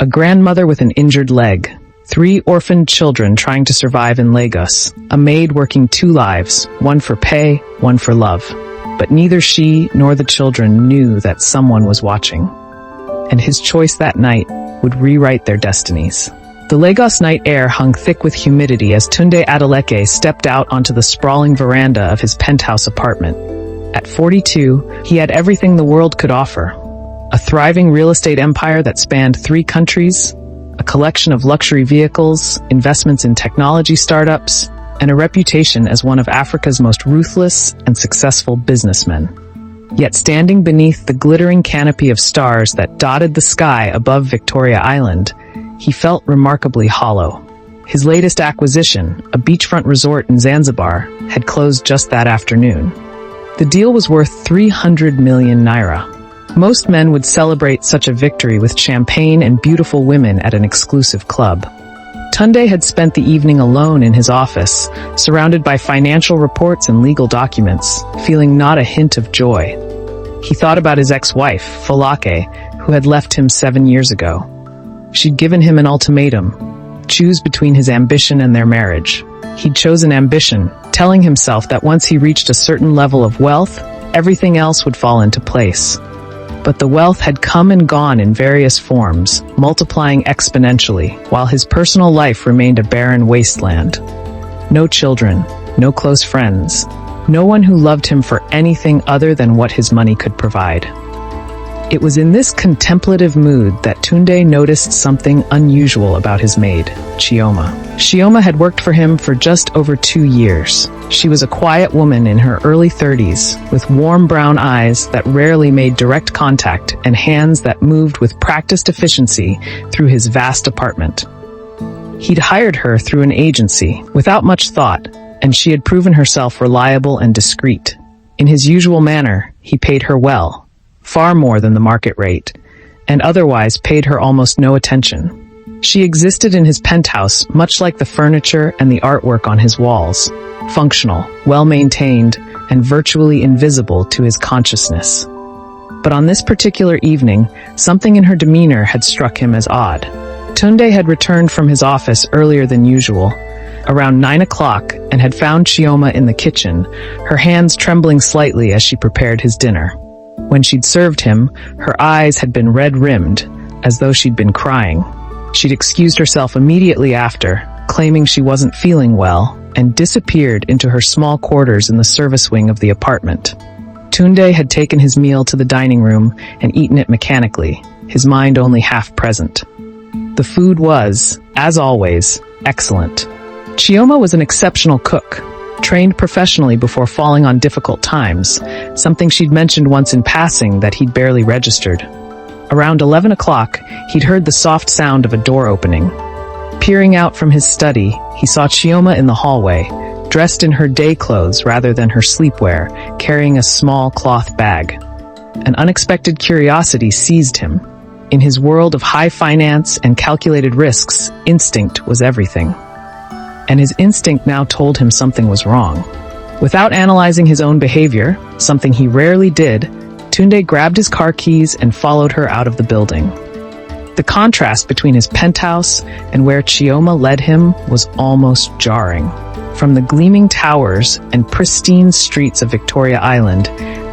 A grandmother with an injured leg. 3 orphaned children trying to survive in Lagos. A maid working 2 lives, one for pay, one for love. But neither she nor the children knew that someone was watching. And his choice that night would rewrite their destinies. The Lagos night air hung thick with humidity as Tunde Adeleke stepped out onto the sprawling veranda of his penthouse apartment. At 42, he had everything the world could offer. A thriving real estate empire that spanned 3 countries, a collection of luxury vehicles, investments in technology startups, and a reputation as one of Africa's most ruthless and successful businessmen. Yet standing beneath the glittering canopy of stars that dotted the sky above Victoria Island, he felt remarkably hollow. His latest acquisition, a beachfront resort in Zanzibar, had closed just that afternoon. The deal was worth 300 million naira. Most men would celebrate such a victory with champagne and beautiful women at an exclusive club. Tunde had spent the evening alone in his office, surrounded by financial reports and legal documents, feeling not a hint of joy. He thought about his ex-wife, Folake, who had left him 7 years ago. She'd given him an ultimatum: choose between his ambition and their marriage. He'd chosen ambition, telling himself that once he reached a certain level of wealth, everything else would fall into place. But the wealth had come and gone in various forms, multiplying exponentially, while his personal life remained a barren wasteland. No children, no close friends, no one who loved him for anything other than what his money could provide. It was in this contemplative mood that Tunde noticed something unusual about his maid, Chioma. Chioma had worked for him for just over 2 years. She was a quiet woman in her early 30s, with warm brown eyes that rarely made direct contact and hands that moved with practiced efficiency through his vast apartment. He'd hired her through an agency, without much thought, and she had proven herself reliable and discreet. In his usual manner, he paid her well, far more than the market rate, and otherwise paid her almost no attention. She existed in his penthouse, much like the furniture and the artwork on his walls, functional, well-maintained, and virtually invisible to his consciousness. But on this particular evening, something in her demeanor had struck him as odd. Tunde had returned from his office earlier than usual, around 9 o'clock, and had found Chioma in the kitchen, her hands trembling slightly as she prepared his dinner. When she'd served him, her eyes had been red-rimmed, as though she'd been crying. She'd excused herself immediately after, claiming she wasn't feeling well, and disappeared into her small quarters in the service wing of the apartment. Tunde had taken his meal to the dining room and eaten it mechanically, his mind only half present. The food was, as always, excellent. Chioma was an exceptional cook, trained professionally before falling on difficult times, something she'd mentioned once in passing that he'd barely registered. Around 11 o'clock, he'd heard the soft sound of a door opening. Peering out from his study, he saw Chioma in the hallway, dressed in her day clothes rather than her sleepwear, carrying a small cloth bag. An unexpected curiosity seized him. In his world of high finance and calculated risks, instinct was everything. And his instinct now told him something was wrong. Without analyzing his own behavior, something he rarely did, Tunde grabbed his car keys and followed her out of the building. The contrast between his penthouse and where Chioma led him was almost jarring. From the gleaming towers and pristine streets of Victoria Island,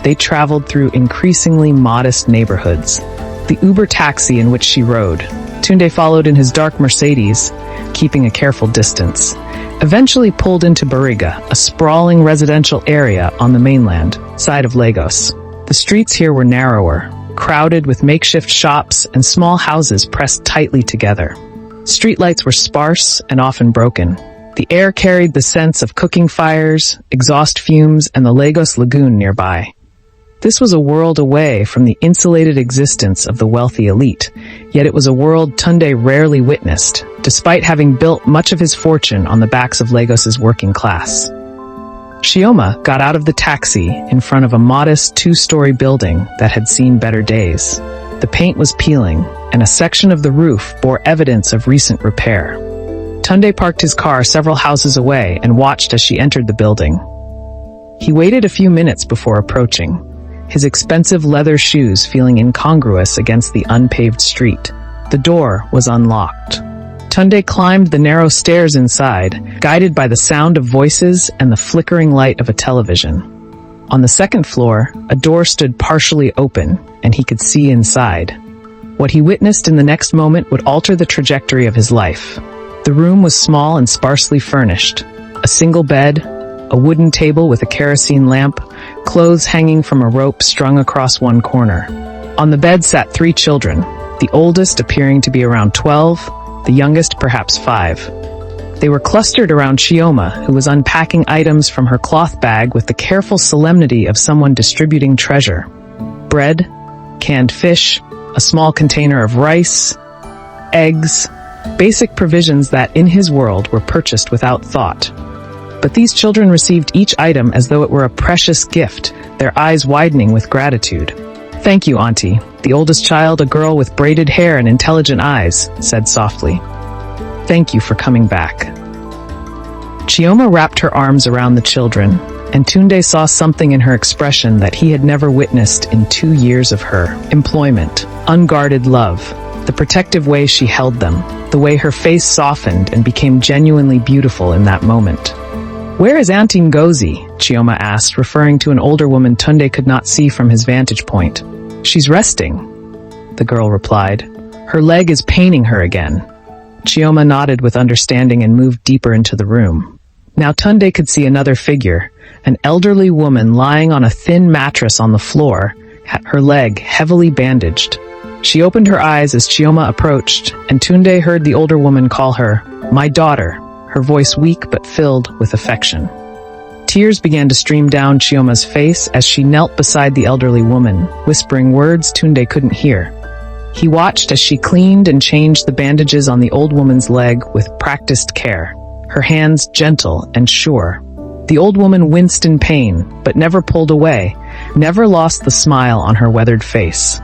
they traveled through increasingly modest neighborhoods. The Uber taxi in which she rode, Tunde followed in his dark Mercedes, keeping a careful distance, eventually pulled into Bariga, a sprawling residential area on the mainland side of Lagos. The streets here were narrower, crowded with makeshift shops and small houses pressed tightly together. Streetlights were sparse and often broken. The air carried the sense of cooking fires, exhaust fumes, and the Lagos lagoon nearby. This was a world away from the insulated existence of the wealthy elite, yet it was a world Tunde rarely witnessed, despite having built much of his fortune on the backs of Lagos's working class. Chioma got out of the taxi in front of a modest 2-story building that had seen better days. The paint was peeling, and a section of the roof bore evidence of recent repair. Tunde parked his car several houses away and watched as she entered the building. He waited a few minutes before approaching, his expensive leather shoes feeling incongruous against the unpaved street. The door was unlocked. Tunde climbed the narrow stairs inside, guided by the sound of voices and the flickering light of a television. On the second floor, a door stood partially open, and he could see inside. What he witnessed in the next moment would alter the trajectory of his life. The room was small and sparsely furnished. A single bed, a wooden table with a kerosene lamp, clothes hanging from a rope strung across one corner. On the bed sat 3 children, the oldest appearing to be around 12, the youngest perhaps 5. They were clustered around Chioma, who was unpacking items from her cloth bag with the careful solemnity of someone distributing treasure. Bread, canned fish, a small container of rice, eggs, basic provisions that, in his world, were purchased without thought. But these children received each item as though it were a precious gift, their eyes widening with gratitude. "Thank you, Auntie." The oldest child, a girl with braided hair and intelligent eyes, said softly. "Thank you for coming back." Chioma wrapped her arms around the children, and Tunde saw something in her expression that he had never witnessed in 2 years of her employment. Unguarded love, the protective way she held them, the way her face softened and became genuinely beautiful in that moment. "Where is Auntie Ngozi?" Chioma asked, referring to an older woman Tunde could not see from his vantage point. "She's resting," the girl replied. "Her leg is paining her again." Chioma nodded with understanding and moved deeper into the room. Now Tunde could see another figure, an elderly woman lying on a thin mattress on the floor, her leg heavily bandaged. She opened her eyes as Chioma approached, and Tunde heard the older woman call her, "My daughter," her voice weak but filled with affection. Tears began to stream down Chioma's face as she knelt beside the elderly woman, whispering words Tunde couldn't hear. He watched as she cleaned and changed the bandages on the old woman's leg with practiced care, her hands gentle and sure. The old woman winced in pain, but never pulled away, never lost the smile on her weathered face.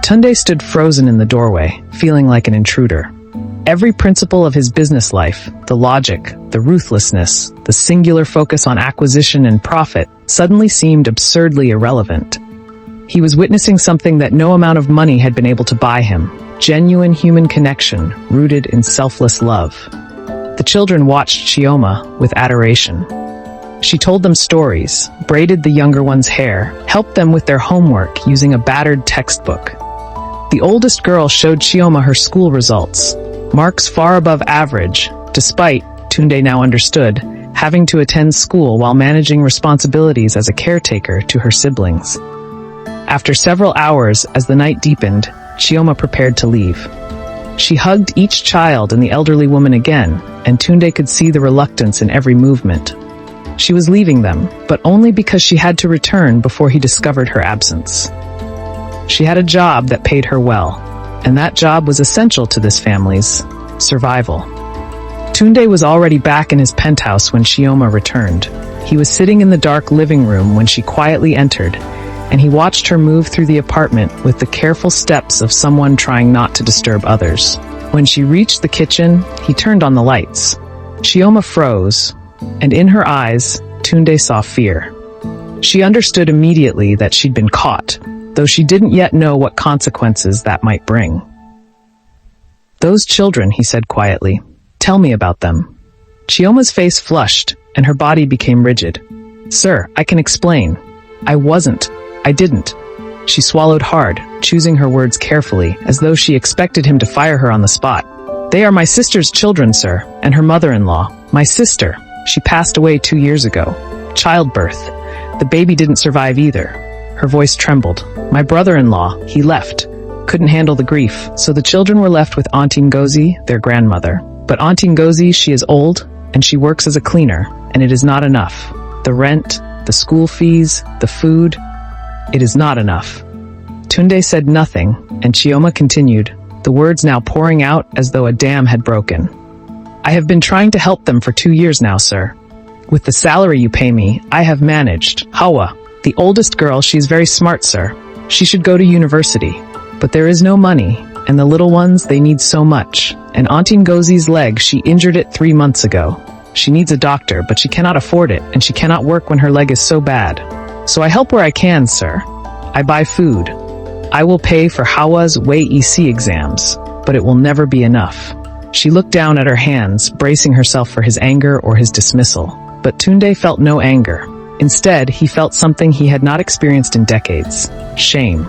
Tunde stood frozen in the doorway, feeling like an intruder. Every principle of his business life, the logic, the ruthlessness, the singular focus on acquisition and profit, suddenly seemed absurdly irrelevant. He was witnessing something that no amount of money had been able to buy him, genuine human connection rooted in selfless love. The children watched Chioma with adoration. She told them stories, braided the younger one's hair, helped them with their homework using a battered textbook. The oldest girl showed Chioma her school results, marks far above average, despite, Tunde now understood, having to attend school while managing responsibilities as a caretaker to her siblings. After several hours, as the night deepened, Chioma prepared to leave. She hugged each child and the elderly woman again, and Tunde could see the reluctance in every movement. She was leaving them, but only because she had to return before he discovered her absence. She had a job that paid her well, and that job was essential to this family's survival. Tunde was already back in his penthouse when Chioma returned. He was sitting in the dark living room when she quietly entered, and he watched her move through the apartment with the careful steps of someone trying not to disturb others. When she reached the kitchen, he turned on the lights. Chioma froze, and in her eyes, Tunde saw fear. She understood immediately that she'd been caught, though she didn't yet know what consequences that might bring. "Those children," he said quietly. "Tell me about them." Chioma's face flushed, and her body became rigid. "Sir, I can explain. I didn't." She swallowed hard, choosing her words carefully, as though she expected him to fire her on the spot. "They are my sister's children, sir, and her mother-in-law. My sister. She passed away 2 years ago. Childbirth. The baby didn't survive either." Her voice trembled. "My brother-in-law, he left. Couldn't handle the grief, so the children were left with Auntie Ngozi, their grandmother. But Auntie Ngozi, she is old, and she works as a cleaner, and it is not enough. The rent, the school fees, the food, it is not enough." Tunde said nothing, and Chioma continued, the words now pouring out as though a dam had broken. "I have been trying to help them for 2 years now, sir. With the salary you pay me, I have managed. Hawa, the oldest girl, she is very smart, sir. She should go to university. But there is no money, and the little ones, they need so much. And Auntie Ngozi's leg, she injured it 3 months ago. She needs a doctor, but she cannot afford it, and she cannot work when her leg is so bad. So I help where I can, sir. I buy food. I will pay for Hawa's WEC exams. but it will never be enough. She looked down at her hands, bracing herself for his anger or his dismissal. But Tunde felt no anger. Instead, he felt something he had not experienced in decades: shame.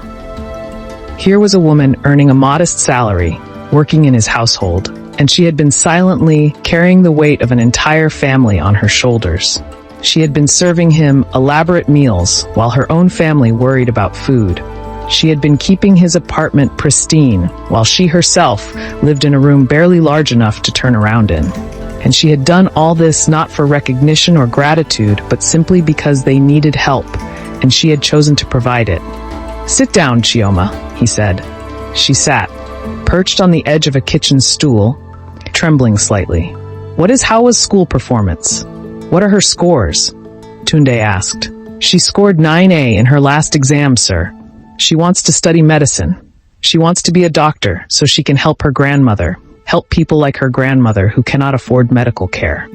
Here was a woman earning a modest salary, working in his household, and she had been silently carrying the weight of an entire family on her shoulders. She had been serving him elaborate meals while her own family worried about food. She had been keeping his apartment pristine while she herself lived in a room barely large enough to turn around in. And she had done all this not for recognition or gratitude, but simply because they needed help, and she had chosen to provide it. "Sit down, Chioma," he said. She sat, perched on the edge of a kitchen stool, trembling slightly. "What is Hawa's school performance? What are her scores?" Tunde asked. "She scored 9A in her last exam, sir. She wants to study medicine. She wants to be a doctor so she can help her grandmother, help people like her grandmother who cannot afford medical care."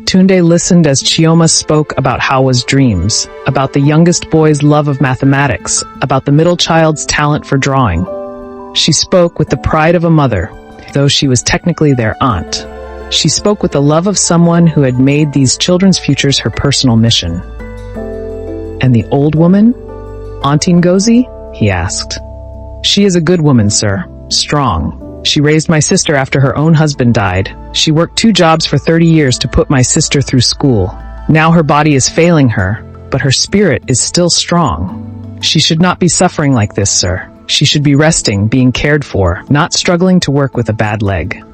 Tunde listened as Chioma spoke about Hawa's dreams, about the youngest boy's love of mathematics, about the middle child's talent for drawing. She spoke with the pride of a mother, though she was technically their aunt. She spoke with the love of someone who had made these children's futures her personal mission. "And the old woman? Auntie Ngozi?" he asked. "She is a good woman, sir. Strong. She raised my sister after her own husband died. She worked 2 jobs for 30 years to put my sister through school. Now her body is failing her, but her spirit is still strong. She should not be suffering like this, sir. She should be resting, being cared for, not struggling to work with a bad leg."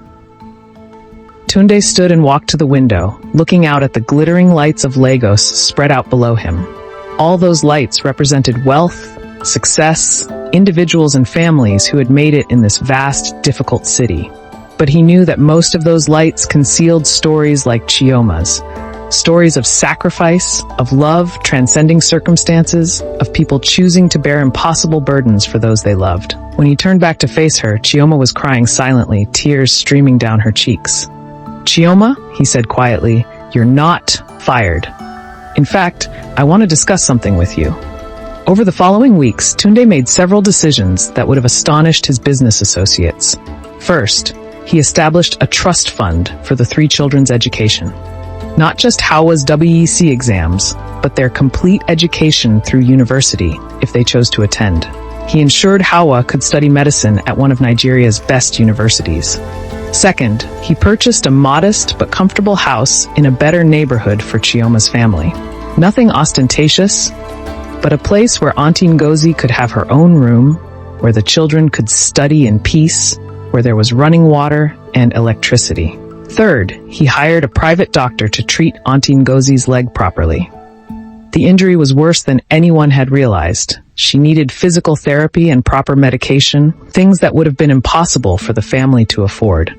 Tunde stood and walked to the window, looking out at the glittering lights of Lagos spread out below him. All those lights represented wealth, success, individuals and families who had made it in this vast, difficult city. But he knew that most of those lights concealed stories like Chioma's. Stories of sacrifice, of love transcending circumstances, of people choosing to bear impossible burdens for those they loved. When he turned back to face her, Chioma was crying silently, tears streaming down her cheeks. "Chioma," he said quietly, "you're not fired. In fact, I want to discuss something with you." Over the following weeks, Tunde made several decisions that would have astonished his business associates. First, he established a trust fund for the 3 children's education. Not just Hawa's WEC exams, but their complete education through university, if they chose to attend. He ensured Hawa could study medicine at one of Nigeria's best universities. Second, he purchased a modest but comfortable house in a better neighborhood for Chioma's family. Nothing ostentatious, but a place where Auntie Ngozi could have her own room, where the children could study in peace, where there was running water and electricity. Third, he hired a private doctor to treat Auntie Ngozi's leg properly. The injury was worse than anyone had realized. She needed physical therapy and proper medication, things that would have been impossible for the family to afford.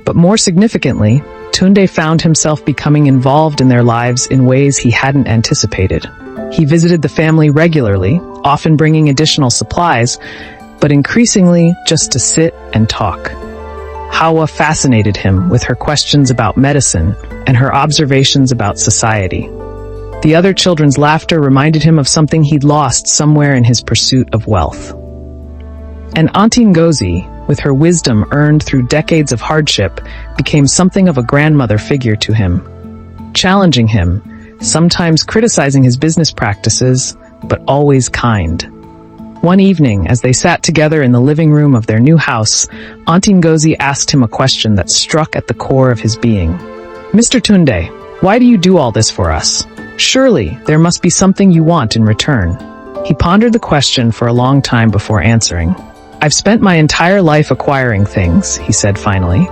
But more significantly, Tunde found himself becoming involved in their lives in ways he hadn't anticipated. He visited the family regularly, often bringing additional supplies, but increasingly just to sit and talk. Hawa fascinated him with her questions about medicine and her observations about society. The other children's laughter reminded him of something he'd lost somewhere in his pursuit of wealth. And Auntie Ngozi, with her wisdom earned through decades of hardship, became something of a grandmother figure to him, challenging him, sometimes criticizing his business practices, but always kind. One evening, as they sat together in the living room of their new house, Auntie Ngozi asked him a question that struck at the core of his being. "Mr. Tunde, why do you do all this for us? Surely there must be something you want in return." He pondered the question for a long time before answering. "I've spent my entire life acquiring things," he said finally.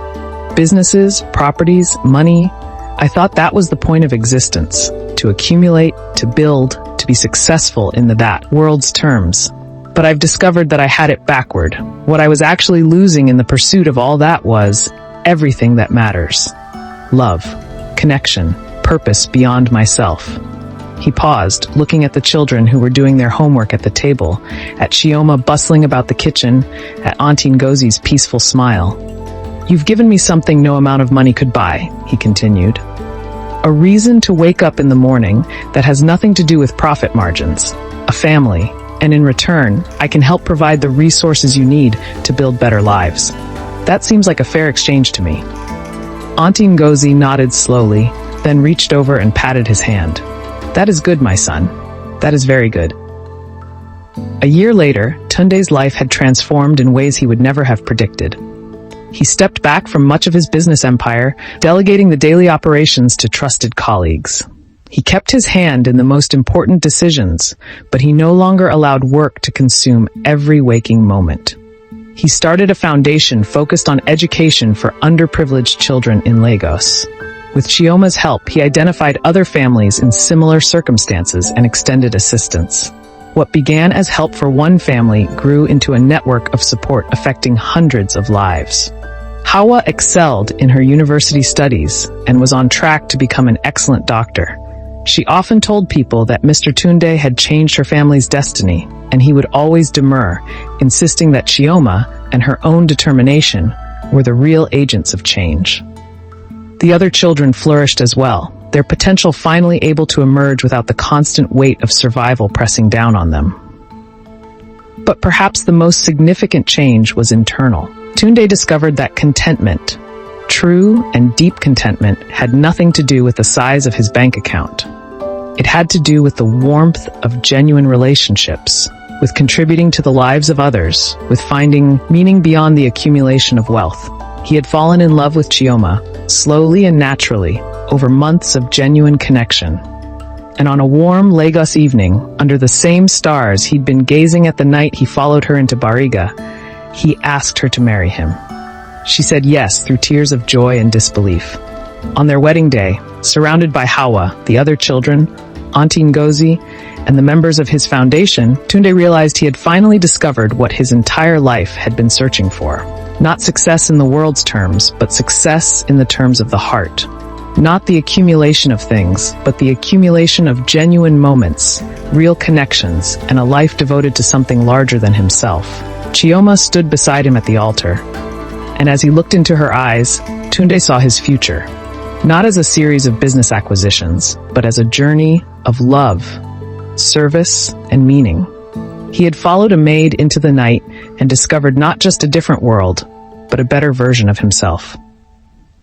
"Businesses, properties, money. I thought that was the point of existence, to accumulate, to build, to be successful in that world's terms. But I've discovered that I had it backward. What I was actually losing in the pursuit of all that was everything that matters. Love, connection, purpose beyond myself." He paused, looking at the children who were doing their homework at the table, at Chioma bustling about the kitchen, at Auntie Ngozi's peaceful smile. "You've given me something no amount of money could buy," he continued. "A reason to wake up in the morning that has nothing to do with profit margins. A family. And in return, I can help provide the resources you need to build better lives." That seems like a fair exchange to me. Auntie Ngozi nodded slowly, then reached over and patted his hand. That is good, my son. That is very good. A year later, Tunde's life had transformed in ways he would never have predicted. He stepped back from much of his business empire, delegating the daily operations to trusted colleagues. He kept his hand in the most important decisions, but he no longer allowed work to consume every waking moment. He started a foundation focused on education for underprivileged children in Lagos. With Chioma's help, he identified other families in similar circumstances and extended assistance. What began as help for one family grew into a network of support affecting hundreds of lives. Hawa excelled in her university studies and was on track to become an excellent doctor. She often told people that Mr. Tunde had changed her family's destiny, and he would always demur, insisting that Chioma and her own determination were the real agents of change. The other children flourished as well, their potential finally able to emerge without the constant weight of survival pressing down on them. But perhaps the most significant change was internal. Tunde discovered that contentment, true and deep contentment, had nothing to do with the size of his bank account. It had to do with the warmth of genuine relationships, with contributing to the lives of others, with finding meaning beyond the accumulation of wealth. He had fallen in love with Chioma, slowly and naturally, over months of genuine connection. And on a warm Lagos evening, under the same stars he'd been gazing at the night he followed her into Bariga, he asked her to marry him. She said yes through tears of joy and disbelief. On their wedding day, surrounded by Hawa, the other children, Auntie Ngozi, and the members of his foundation, Tunde realized he had finally discovered what his entire life had been searching for. Not success in the world's terms, but success in the terms of the heart. Not the accumulation of things, but the accumulation of genuine moments, real connections, and a life devoted to something larger than himself. Chioma stood beside him at the altar, and as he looked into her eyes, Tunde saw his future. Not as a series of business acquisitions, but as a journey of love, service, and meaning. He had followed a maid into the night and discovered not just a different world, but a better version of himself.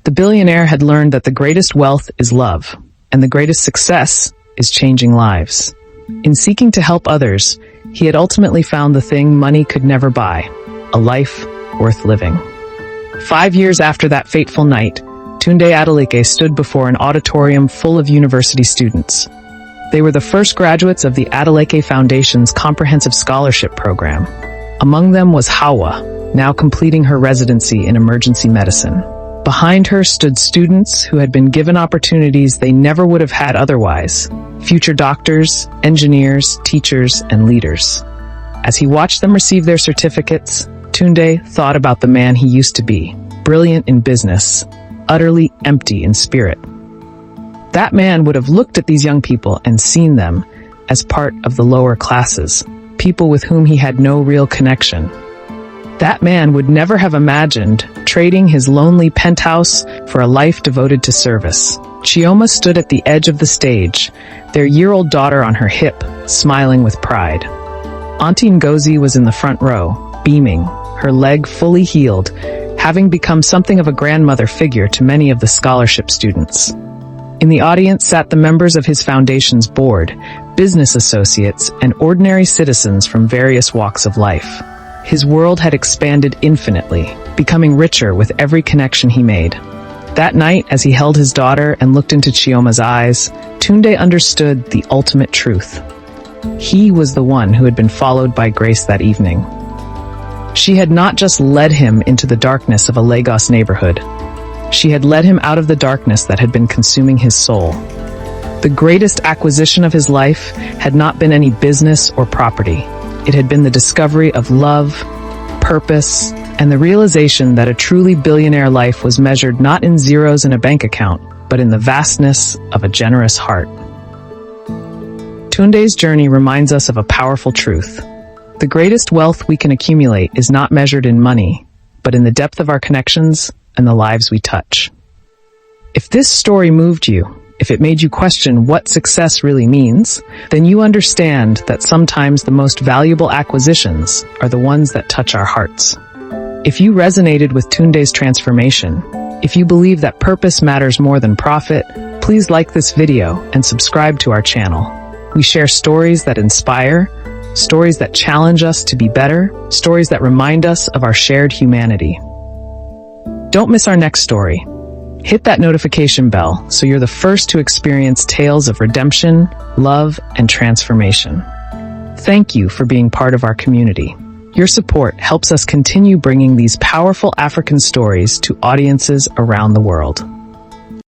The billionaire had learned that the greatest wealth is love, and the greatest success is changing lives. In seeking to help others, he had ultimately found the thing money could never buy, a life worth living. 5 years after that fateful night, Tunde Adeleke stood before an auditorium full of university students. They were the first graduates of the Adeleke Foundation's comprehensive scholarship program. Among them was Hawa, now completing her residency in emergency medicine. Behind her stood students who had been given opportunities they never would have had otherwise, future doctors, engineers, teachers, and leaders. As he watched them receive their certificates, Tunde thought about the man he used to be, brilliant in business, utterly empty in spirit. That man would have looked at these young people and seen them as part of the lower classes, people with whom he had no real connection. That man would never have imagined trading his lonely penthouse for a life devoted to service. Chioma stood at the edge of the stage, their year-old daughter on her hip, smiling with pride. Auntie Ngozi was in the front row, beaming, her leg fully healed, having become something of a grandmother figure to many of the scholarship students. In the audience sat the members of his foundation's board, business associates, and ordinary citizens from various walks of life. His world had expanded infinitely, becoming richer with every connection he made. That night, as he held his daughter and looked into Chioma's eyes, Tunde understood the ultimate truth. He was the one who had been followed by Grace that evening. She had not just led him into the darkness of a Lagos neighborhood. She had led him out of the darkness that had been consuming his soul. The greatest acquisition of his life had not been any business or property. It had been the discovery of love, purpose, and the realization that a truly billionaire life was measured not in zeros in a bank account, but in the vastness of a generous heart. Tunde's journey reminds us of a powerful truth. The greatest wealth we can accumulate is not measured in money, but in the depth of our connections and the lives we touch. If this story moved you, if it made you question what success really means, then you understand that sometimes the most valuable acquisitions are the ones that touch our hearts. If you resonated with Tunde's transformation, if you believe that purpose matters more than profit, please like this video and subscribe to our channel. We share stories that inspire, stories that challenge us to be better, stories that remind us of our shared humanity. Don't miss our next story. Hit that notification bell so you're the first to experience tales of redemption, love, and transformation. Thank you for being part of our community. Your support helps us continue bringing these powerful African stories to audiences around the world.